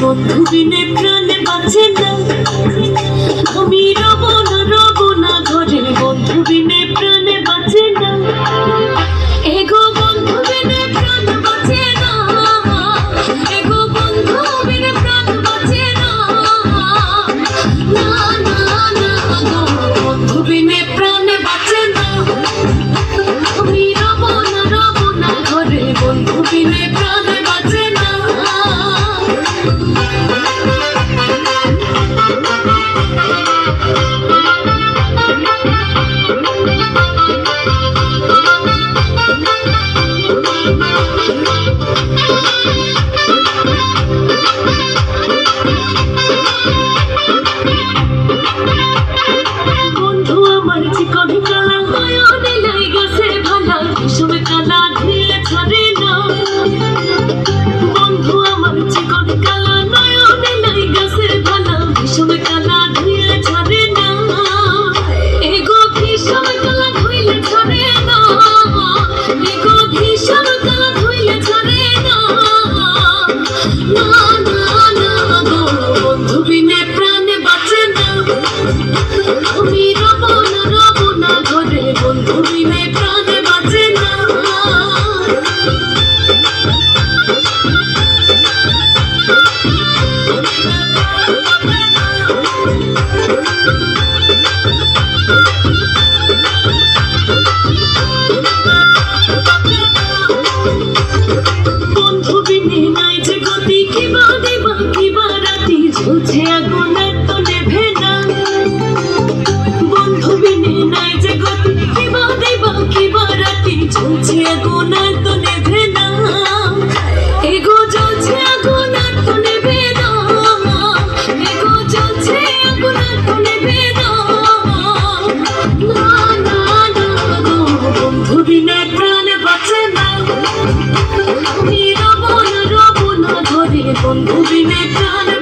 বন্ধু বিনে প্রাণে বাঁচে না, আমি রব না ঘরে, বন্ধু বিনে প্রাণে বাঁচে না। এগো বন্ধু বিনে প্রাণ বাঁচে না, এগো বন্ধু বিনে প্রাণ বাঁচে না। না না না গো, বন্ধু বিনে প্রাণে বাঁচে না, আমি রব না ঘরে, বন্ধু বিনে প্রাণে বাঁচে না। বন্ধু আমার চিকন কালা নয়নে লাইগাছে ভালা, বিষম কালা ধুইলে ছাড়ে না। বন্ধু আমার চিকন কালা নয়নে লাইগাছে ভালা, বিষম কালা ধুইলে ছাড়ে না। এগো বিষম কালা ধুইলে ছাড়ে না, এগো বিষম কালা ধুইলে ছাড়ে না। না না না গো, বন্ধু বিনে প্রাণে বাঁচে না, আমি রব না ঘরে, বন্ধু বিনে প্রাণে বাঁচে না। বন্ধু বিনে নাই যে গতি, কিবা দিবা কিবা রাতি, ঝুলছে আগুন এত নেভে না। বন্ধু বিনে নাই যে গতি, কিবা দিবা কিবা রাতি, ঝুলছে আগুন এত নেভে না। এগো জ্বলছে আগুন এত নেভে না, এগো জ্বলছে আগুন এত নেভে না। না না না গো, বন্ধু বিনে প্রাণে বাঁচে না, আমি রব না ঘরে, বন্ধু বিনে প্রাণে